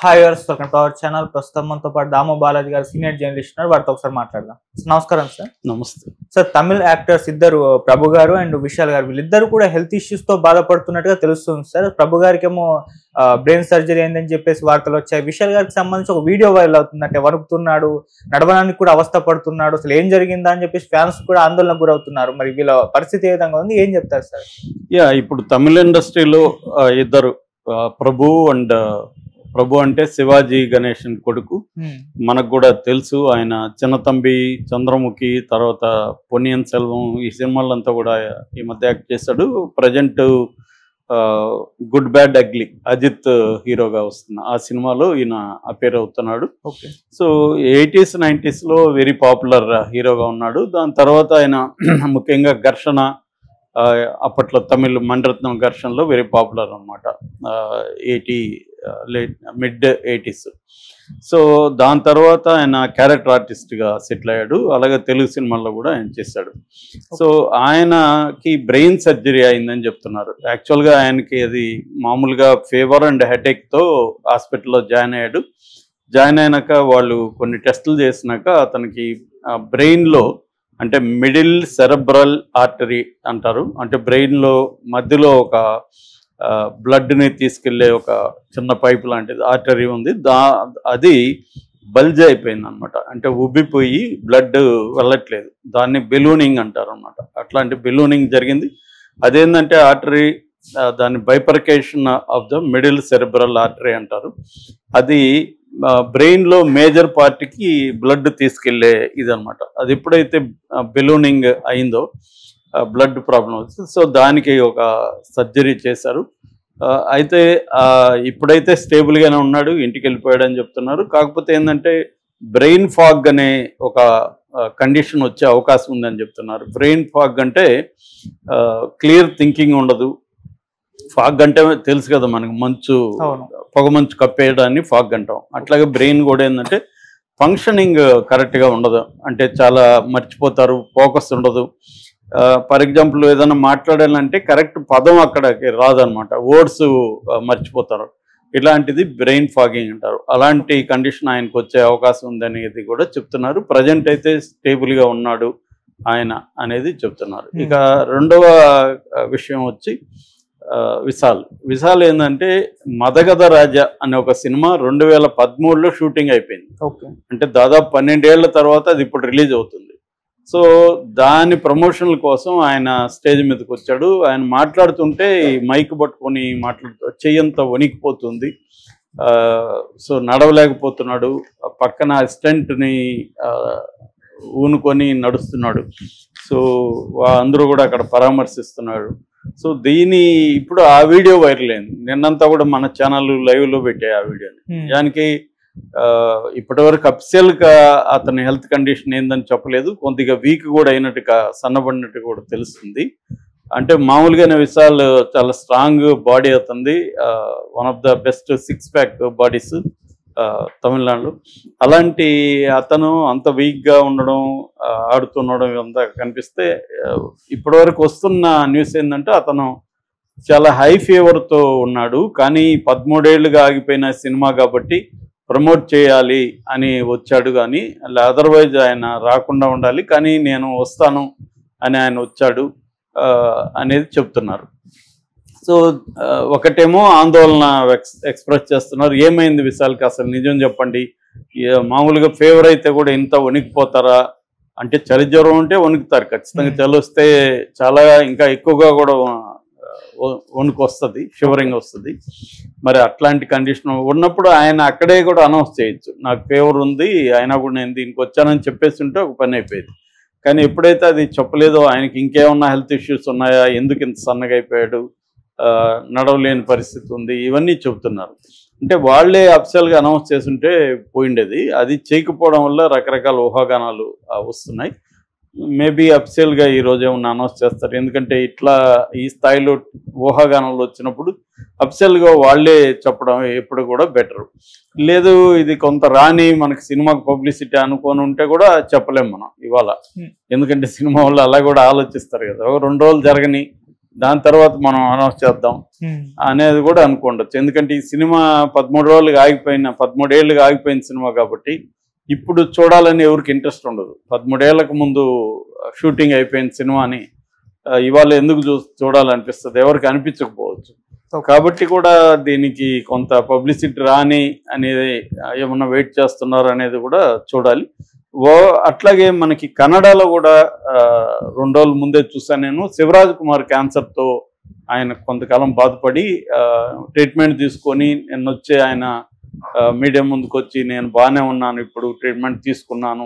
Hi వర్స్ welcome to our channel. ప్రస్తుతం మనతో పాటు దాము బాలాజీ గారు సీనియర్ జర్నలిస్ట్ ఉన్నారు. వారితో ఒకసారి మాట్లాడదాం. నమస్కారం సార్. నమస్తే సార్, తమిళ యాక్టర్స్ ఇద్దరు ప్రభు గారు అండ్ విశాల్ గారు వీళ్ళిద్దరు కూడా హెల్త్ ఇష్యూస్ తో బాధపడుతున్నట్టుగా తెలుస్తుంది సార్. ప్రభు గారికి ఏమో బ్రెయిన్ సర్జరీ అయిందని చెప్పేసి వార్తలు వచ్చాయి. విశాల్ గారికి సంబంధించి ఒక వీడియో వైరల్ అవుతుంది. అంటే వణుకుతున్నాడు, నడవడానికి కూడా అవస్థ పడుతున్నాడు, అసలు ఏం జరిగిందా అని చెప్పేసి ఫ్యాన్స్ కూడా ఆందోళనకు గురవుతున్నారు. మరి వీళ్ళ పరిస్థితి ఏ విధంగా ఉంది, ఏం చెప్తారు సార్? ఇప్పుడు తమిళ ఇండస్ట్రీలో ఇద్దరు ప్రభు అంటే శివాజీ గణేషన్ కొడుకు. మనకు కూడా తెలుసు, ఆయన చిన్నతంబి, చంద్రముఖి, తర్వాత పొన్నియిన్ సెల్వం ఈ సినిమాలంతా కూడా ఈ మధ్య యాక్ట్ చేశాడు. Present good bad ugly Ajith హీరోగా వస్తున్న ఆ సినిమాలో ఈయన అపేర్ అవుతున్నాడు. So 80s 90s very popular హీరోగా ఉన్నాడు. దాని తర్వాత ఆయన ముఖ్యంగా ఘర్షణ, అప్పట్లో తమిళ్ మణిరత్నం ఘర్షణలో వెరీ పాపులర్ అనమాట, మిడ్ 80s. సో దాని తర్వాత ఆయన క్యారెక్టర్ ఆర్టిస్ట్గా సెటిల్ అయ్యాడు. అలాగే తెలుగు సినిమాల్లో కూడా ఆయన చేశాడు. సో ఆయనకి బ్రెయిన్ సర్జరీ అయిందని చెప్తున్నారు. యాక్చువల్గా ఆయనకి అది మామూలుగా ఫీవర్ అండ్ హెడేక్తో హాస్పిటల్లో జాయిన్ అయ్యాడు. జాయిన్ అయినాక వాళ్ళు కొన్ని టెస్టులు చేసినాక అతనికి బ్రెయిన్లో, అంటే మిడిల్ సెరెబ్రల్ ఆర్టరీ అంటారు, అంటే బ్రెయిన్లో మధ్యలో ఒక బ్లడ్ని తీసుకెళ్లే ఒక చిన్న పైప్ లాంటిది ఆర్టరీ ఉంది. అది బల్జ్ అయిపోయింది అనమాట, అంటే ఉబ్బిపోయి బ్లడ్ వెళ్ళట్లేదు. దాన్ని బెలూనింగ్ అంటారు అనమాట. అట్లాంటి బెలూనింగ్ జరిగింది. అదేంటంటే ఆర్టరీ, దాని bifurcation of the middle cerebral artery అంటారు. అది బ్రెయిన్లో మేజర్ పార్ట్కి బ్లడ్ తీసుకెళ్లే ఇదనమాట. అది ఎప్పుడైతే బెలూనింగ్ అయిందో బ్లడ్ ప్రాబ్లం వచ్చింది. సో దానికి ఒక సర్జరీ చేశారు. అయితే ఇప్పుడైతే స్టేబుల్గానే ఉన్నాడు, ఇంటికి వెళ్ళిపోయాడు అని చెప్తున్నారు. కాకపోతే ఏంటంటే బ్రెయిన్ ఫాగ్ అనే ఒక కండిషన్ వచ్చే అవకాశం ఉందని చెప్తున్నారు. బ్రెయిన్ ఫాగ్ అంటే క్లియర్ థింకింగ్ ఉండదు. ఫాగ్ అంటే తెలుసు కదా మనకు, పొగ మంచు కప్పేయడాన్ని ఫాగ్ అంటాం. అట్లాగే బ్రెయిన్ కూడా ఏంటంటే ఫంక్షనింగ్ కరెక్ట్గా ఉండదు, అంటే చాలా మర్చిపోతారు, ఫోకస్ ఉండదు. ఫర్ ఎగ్జాంపుల్ ఏదైనా మాట్లాడాలంటే కరెక్ట్ పదం అక్కడికి రాదనమాట, వర్డ్స్ మర్చిపోతారు. ఇలాంటిది బ్రెయిన్ ఫాగింగ్ అంటారు. అలాంటి కండిషన్ ఆయనకు వచ్చే అవకాశం ఉందనేది కూడా చెప్తున్నారు. ప్రజెంట్ అయితే స్టేబుల్గా ఉన్నాడు ఆయన అనేది చెప్తున్నారు. ఇక రెండవ విషయం వచ్చి విశాల్ ఏంటంటే మదగధ రాజా అనే ఒక సినిమా 2013లో షూటింగ్ అయిపోయింది. అంటే దాదాపు 12 ఏళ్ల తర్వాత అది ఇప్పుడు రిలీజ్ అవుతుంది. సో దాని ప్రమోషన్ల కోసం ఆయన స్టేజ్ మీదకి వచ్చాడు. ఆయన మాట్లాడుతుంటే మైక్ పట్టుకొని చెయ్యంతా వణికిపోతుంది. సో నడవలేకపోతున్నాడు. పక్కన అసిస్టెంట్ని ఊనుకొని నడుస్తున్నాడు. సో అందరూ కూడా అక్కడ పరామర్శిస్తున్నాడు. సో ఇప్పుడు ఆ వీడియో వైరల్ అయింది. నిన్నంతా కూడా మన ఛానల్ లైవ్లో పెట్టాయి ఆ వీడియోని. దానికి ఇప్పటివరకు అఫిషియల్గా అతని హెల్త్ కండిషన్ ఏందని చెప్పలేదు. కొద్దిగా వీక్ కూడా అయినట్టుగా, సన్నబడినట్టు కూడా తెలుస్తుంది. అంటే మామూలుగానే విశాల్ చాలా స్ట్రాంగ్ బాడీ అవుతుంది, one of the best 6 pack bodies తమిళనాడులో. అలాంటి అతను అంత వీక్గా ఉండడం, ఆడుతుండడం ఇదంతా కనిపిస్తే ఇప్పటివరకు వస్తున్న న్యూస్ ఏంటంటే అతను చాలా హై ఫీవర్తో ఉన్నాడు. కానీ 13 ఏళ్ళుగా ఆగిపోయిన సినిమా కాబట్టి ప్రమోట్ చేయాలి అని వచ్చాడు. కానీ అదర్వైజ్ ఆయన రాకుండా ఉండాలి, కానీ నేను వస్తాను అని ఆయన వచ్చాడు అనేది చెప్తున్నారు. సో ఒకటేమో ఆందోళన ఎక్స్ప్రెస్ చేస్తున్నారు. ఏమైంది విశాల్కి, అసలు నిజం చెప్పండి, మామూలుగా ఫీవర్ అయితే కూడా ఇంత వణికిపోతారా? అంటే చలి జ్వరం ఉంటే వణుకుతారు ఖచ్చితంగా, చలి వస్తే చాలా ఇంకా ఎక్కువగా కూడా వణుకు వస్తుంది, షివరింగ్ వస్తుంది. మరి అట్లాంటి కండిషన్ ఉన్నప్పుడు ఆయన అక్కడే కూడా అనౌన్స్ చేయొచ్చు, నాకు ఫీవర్ ఉంది అయినా కూడా నేను దీనికి వచ్చానని చెప్పేసి ఉంటే ఒక పని అయిపోయేది. కానీ ఎప్పుడైతే అది చెప్పలేదో, ఆయనకి ఇంకేమన్నా హెల్త్ ఇష్యూస్ ఉన్నాయా, ఎందుకు ఇంత సన్నగా అయిపోయాడు, నడవలేని పరిస్థితి ఉంది, ఇవన్నీ చెబుతున్నారు. అంటే వాళ్ళే అఫిషియల్గా అనౌన్స్ చేస్తుంటే పోయిండేది. అది చేయకపోవడం వల్ల రకరకాల ఊహాగానాలు వస్తున్నాయి. మేబీ అఫిషియల్గా ఈరోజు ఏమన్నా అనౌన్స్ చేస్తారు. ఎందుకంటే ఇట్లా ఈ స్థాయిలో ఊహాగానాలు వచ్చినప్పుడు అఫిషియల్గా వాళ్ళే చెప్పడం ఎప్పుడు కూడా బెటరు. లేదు ఇది కొంత రాని మనకి సినిమాకి పబ్లిసిటీ అనుకొని ఉంటే కూడా చెప్పలేం మనం ఇవాళ. ఎందుకంటే సినిమా వాళ్ళు అలా కూడా ఆలోచిస్తారు కదా, 2 రోజులు జరగని దాని తర్వాత మనం అనౌన్స్ చేద్దాం అనేది కూడా అనుకోండొచ్చు. ఎందుకంటే ఈ సినిమా 13 ఏళ్ళుగా ఆగిపోయిన సినిమా కాబట్టి ఇప్పుడు చూడాలని ఎవరికి ఇంట్రెస్ట్ ఉండదు. 13 ఏళ్లకు ముందు షూటింగ్ అయిపోయిన సినిమాని ఇవాళ ఎందుకు చూడాలనిపిస్తుంది, ఎవరికి అనిపించకపోవచ్చు. కాబట్టి కూడా దీనికి కొంత పబ్లిసిటీ రాని అనేది ఏమన్నా వెయిట్ చేస్తున్నారు అనేది కూడా చూడాలి. అట్లాగే మనకి కన్నడలో కూడా 2 రోజుల ముందే చూసాను నేను. శివరాజ్ కుమార్ క్యాన్సర్తో ఆయన కొంతకాలం బాధపడి ట్రీట్మెంట్ తీసుకొని నిన్నొచ్చే ఆయన మీడియా ముందుకు వచ్చి నేను బాగానే ఉన్నాను, ఇప్పుడు ట్రీట్మెంట్ తీసుకున్నాను.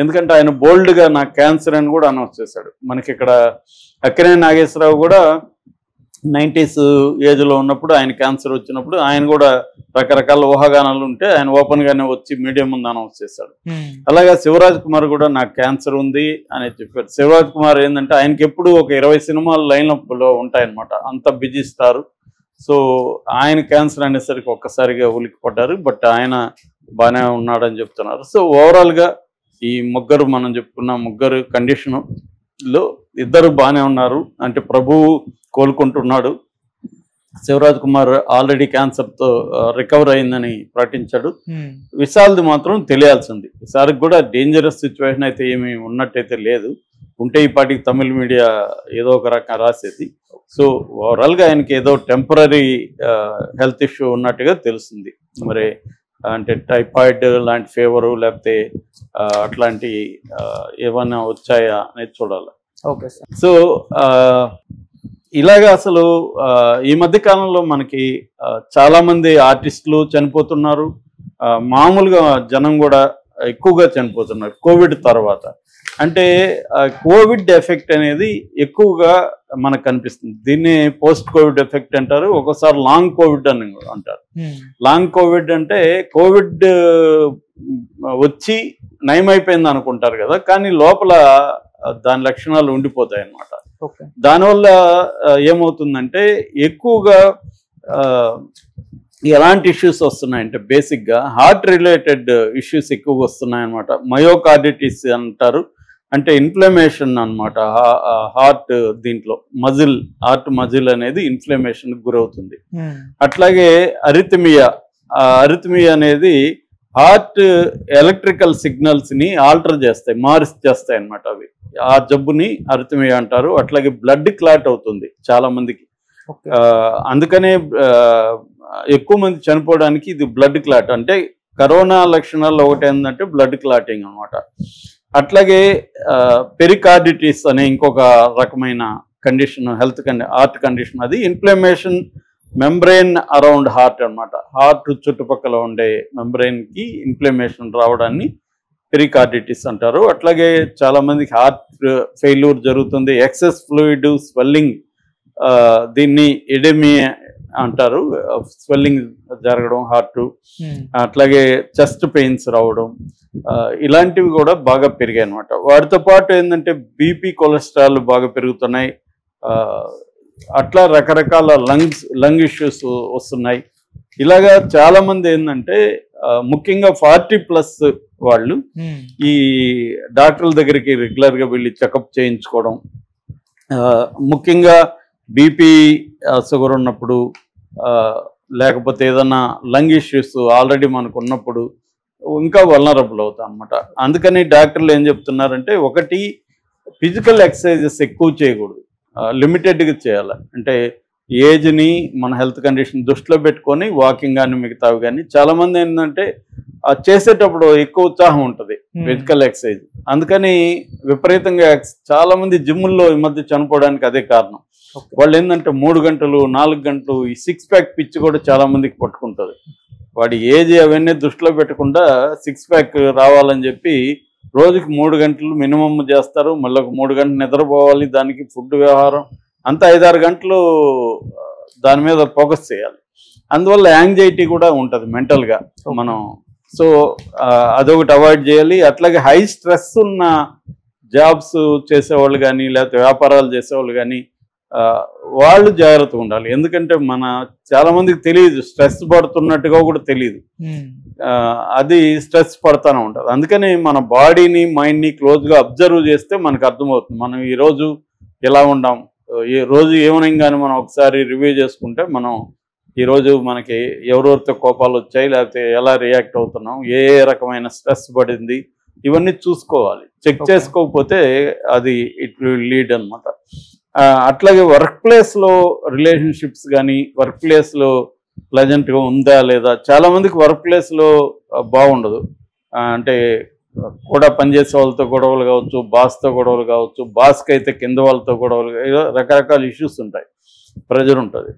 ఎందుకంటే ఆయన బోల్డ్గా నాకు క్యాన్సర్ అని కూడా అనౌన్స్ చేశాడు. మనకి ఇక్కడ అక్కినేని నాగేశ్వరరావు కూడా 90s ఏజ్లో ఉన్నప్పుడు ఆయన క్యాన్సర్ వచ్చినప్పుడు ఆయన కూడా రకరకాల ఊహాగానాలు ఉంటే ఆయన ఓపెన్గానే వచ్చి మీడియా ముందు అనౌన్స్ చేశాడు. అలాగే శివరాజ్ కుమార్ కూడా నాకు క్యాన్సర్ ఉంది అని చెప్పారు. శివరాజ్ కుమార్ ఏంటంటే ఆయనకి ఎప్పుడు ఒక 20 సినిమాలు లైన్అప్లో ఉంటాయన్నమాట, అంత బిజీ స్టార్. సో ఆయన క్యాన్సర్ అనేసరికి ఒక్కసారిగా ఉలిక్కిపడ్డారు. బట్ ఆయన బాగానే ఉన్నాడని చెప్తున్నారు. సో ఓవరాల్గా ఈ ముగ్గురు మనం చెప్పుకున్న ముగ్గురు కండిషన్లో ఇద్దరు బాగానే ఉన్నారు. అంటే ప్రభువు కోలుకుంటున్నాడు. శివరాజ్ కుమార్ ఆల్రెడీ క్యాన్సర్తో రికవర్ అయిందని ప్రకటించాడు. విశాల్ది మాత్రం తెలియాల్సింది. విశాల్కి కూడా డేంజరస్ సిచ్యువేషన్ అయితే ఏమి ఉన్నట్టయితే లేదు. ఉంటే ఈ పాటికి తమిళ మీడియా ఏదో ఒక రకంగా రాసేది. సో ఓవరాల్గా ఆయనకి ఏదో టెంపరీ హెల్త్ ఇష్యూ ఉన్నట్టుగా తెలుస్తుంది. మరి అంటే టైఫాయిడ్ లాంటి ఫీవరు లేకపోతే అట్లాంటి ఏమైనా వచ్చాయా అనేది చూడాలి. Okay sir. సో ఇలాగా అసలు ఈ మధ్య కాలంలో మనకి చాలామంది ఆర్టిస్టులు చనిపోతున్నారు. మామూలుగా జనం కూడా ఎక్కువగా చనిపోతున్నారు కోవిడ్ తర్వాత. అంటే కోవిడ్ ఎఫెక్ట్ అనేది ఎక్కువగా మనకు కనిపిస్తుంది. దీన్ని పోస్ట్ కోవిడ్ ఎఫెక్ట్ అంటారు, ఒక్కోసారి లాంగ్ కోవిడ్ అని అంటారు. లాంగ్ కోవిడ్ అంటే కోవిడ్ వచ్చి నయమైపోయింది అనుకుంటారు కదా, కానీ లోపల దాని లక్షణాలు ఉండిపోతాయి అన్నమాట. దానివల్ల ఏమవుతుందంటే ఎక్కువగా ఎలాంటి ఇష్యూస్ వస్తున్నాయంటే బేసిక్గా హార్ట్ రిలేటెడ్ ఇష్యూస్ ఎక్కువగా వస్తున్నాయన్నమాట. మయోకార్డిటిస్ అంటారు, అంటే ఇన్ఫ్లమేషన్ అనమాట. హార్ట్ దీంట్లో హార్ట్ మజిల్ అనేది ఇన్ఫ్లమేషన్కి గురవుతుంది. అట్లాగే అరిథమియా అనేది హార్ట్ ఎలక్ట్రికల్ సిగ్నల్స్ని ఆల్టర్ చేస్తాయి, చేస్తాయి అన్నమాట. అవి ఆ జబ్బుని అరిథమియా అంటారు. అట్లాగే బ్లడ్ క్లాట్ అవుతుంది చాలా మందికి. అందుకనే ఎక్కువ మంది చనిపోవడానికి ఇది బ్లడ్ క్లాట్. అంటే కరోనా లక్షణాల్లో ఒకటి ఏంటంటే బ్లడ్ క్లాటింగ్ అనమాట. అట్లాగే పెరికార్డిటిస్ అనే ఇంకొక రకమైన కండిషన్, హార్ట్ కండిషన్. అది ఇన్ఫ్లమేషన్ మెంబ్రెయిన్ అరౌండ్ హార్ట్ అనమాట. హార్ట్ చుట్టుపక్కల ఉండే మెంబ్రెయిన్కి ఇన్ఫ్లమేషన్ రావడాన్ని పెరికార్డిటిస్ అంటారు. అట్లాగే చాలా మందికి హార్ట్ ఫెయిల్యూర్ జరుగుతుంది. ఎక్సెస్ ఫ్లూయిడ్ స్వెల్లింగ్, దీన్ని ఎడెమియా అంటారు, స్వెల్లింగ్ జరగడం హార్ట్. అట్లాగే చెస్ట్ పెయిన్స్ రావడం, ఇలాంటివి కూడా బాగా పెరిగాయి అనమాట. వాటితో పాటు ఏంటంటే బీపీ, కొలెస్ట్రాల్ బాగా పెరుగుతున్నాయి. అట్లా రకరకాల లంగ్ ఇష్యూస్ వస్తున్నాయి. ఇలాగా చాలా మంది ఏంటంటే ముఖ్యంగా 40+ వాళ్ళు ఈ డాక్టర్ల దగ్గరికి రెగ్యులర్గా వెళ్ళి చెకప్ చేయించుకోవడం, ముఖ్యంగా బీపీ, షుగర్ ఉన్నప్పుడు, లేకపోతే ఏదన్నా లంగ్ ఇష్యూస్ ఆల్రెడీ మనకు ఉన్నప్పుడు ఇంకా వల్నరబుల్ అవుతాం అనమాట. అందుకని డాక్టర్లు ఏం చెప్తున్నారంటే, ఒకటి ఫిజికల్ ఎక్సర్సైజెస్ ఎక్కువ చేయకూడదు, లిమిటెడ్గా చేయాలి. అంటే ఏజ్ని మన హెల్త్ కండిషన్ దృష్టిలో పెట్టుకొని వాకింగ్ కానీ మిగతావి కానీ. చాలామంది ఏంటంటే చేసేటప్పుడు ఎక్కువ ఉత్సాహం ఉంటుంది ఫిజికల్ ఎక్సర్సైజ్, అందుకని విపరీతంగా చాలామంది జిమ్ముల్లో ఈ మధ్య చనిపోవడానికి అదే కారణం. వాళ్ళు ఏంటంటే 3 గంటలు 4 గంటలు ఈ 6 ప్యాక్ పిచ్చి కూడా చాలా మందికి పట్టుకుంటుంది. వాడి ఏజ్ అవన్నీ దృష్టిలో పెట్టకుండా 6 ప్యాక్ రావాలని చెప్పి రోజుకి 3 గంటలు మినిమం చేస్తారు. మళ్ళీ 3 గంటలు నిద్రపోవాలి, దానికి ఫుడ్ వ్యవహారం అంతా 5-6 గంటలు దాని మీద ఫోకస్ చేయాలి. అందువల్ల యాంగ్జైటీ కూడా ఉంటుంది మెంటల్గా మనం. సో అదొకటి అవాయిడ్ చేయాలి. అట్లాగే హై స్ట్రెస్ ఉన్న జాబ్స్ చేసేవాళ్ళు కానీ లేకపోతే వ్యాపారాలు చేసేవాళ్ళు కానీ వాళ్ళు జాగ్రత్తగా ఉండాలి. ఎందుకంటే చాలా మందికి తెలియదు, స్ట్రెస్ పడుతున్నట్టుగా కూడా తెలియదు, అది స్ట్రెస్ పడుతూనే ఉంటుంది. అందుకని మన బాడీని మైండ్ని క్లోజ్గా అబ్జర్వ్ చేస్తే మనకు అర్థమవుతుంది మనం ఈరోజు ఎలా ఉన్నాం, ఈ రోజు ఈవినింగ్ కానీ మనం ఒకసారి రివ్యూ చేసుకుంటే మనం ఈరోజు మనకి ఎవరెవరితో కోపాలు వచ్చాయి, లేకపోతే ఎలా రియాక్ట్ అవుతున్నాం, ఏ ఏ రకమైన స్ట్రెస్ పడింది, ఇవన్నీ చూసుకోవాలి. చెక్ చేసుకోకపోతే అది ఇట్ విల్ లీడ్ అనమాట. అట్లాగే వర్క్ ప్లేస్లో రిలేషన్షిప్స్ కానీ, వర్క్ ప్లేస్లో ప్లెజెంట్గా ఉందా లేదా, చాలా మందికి వర్క్ ప్లేస్లో బాగుండదు. అంటే కూడా పనిచేసే వాళ్ళతో గొడవలు కావచ్చు, బాస్తో గొడవలు కావచ్చు, బాస్కి అయితే కింద వాళ్ళతో గొడవలు, రకరకాల ఇష్యూస్ ఉంటాయి, ప్రెజర్ ఉంటుంది.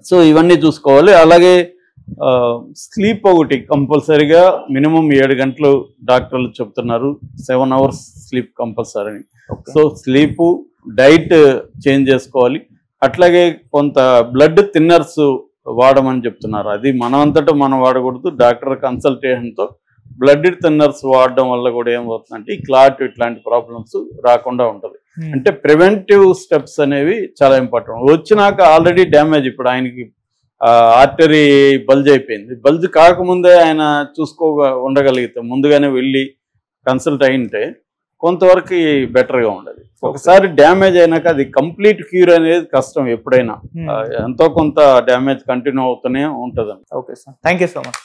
సో ఇవన్నీ చూసుకోవాలి. అలాగే స్లీప్ ఒకటి కంపల్సరీగా మినిమం 7 గంటలు డాక్టర్లు చెప్తున్నారు, 7 hours sleep compulsory. So sleep, diet change చేసుకోవాలి. అట్లాగే కొంత బ్లడ్ థిన్నర్స్ వాడమని చెప్తున్నారు. అది మనమంతటా మనం వాడకూడదు, డాక్టర్ కన్సల్టేషన్తో బ్లడ్ థిన్నర్స్ వాడడం వల్ల కూడా ఏమవుతుందంటే ఈ క్లాట్ ఇట్లాంటి ప్రాబ్లమ్స్ రాకుండా ఉంటుంది. అంటే ప్రివెంటివ్ స్టెప్స్ అనేవి చాలా ఇంపార్టెంట్. వచ్చినాక ఆల్రెడీ డ్యామేజ్, ఇప్పుడు ఆయనకి ఆర్టరీ బల్జ్ అయిపోయింది, బల్జ్ కాకముందే ఆయన ఉండగలిగితే, ముందుగానే వెళ్ళి కన్సల్ట్ అయింటే కొంతవరకు బెటర్గా ఉండదు. ఒకసారి డ్యామేజ్ అయినాక అది కంప్లీట్ క్యూర్ అనేది కష్టం. ఎప్పుడైనా ఎంతో కొంత డ్యామేజ్ కంటిన్యూ అవుతూనే ఉంటుంది. Okay sir, thank you so much.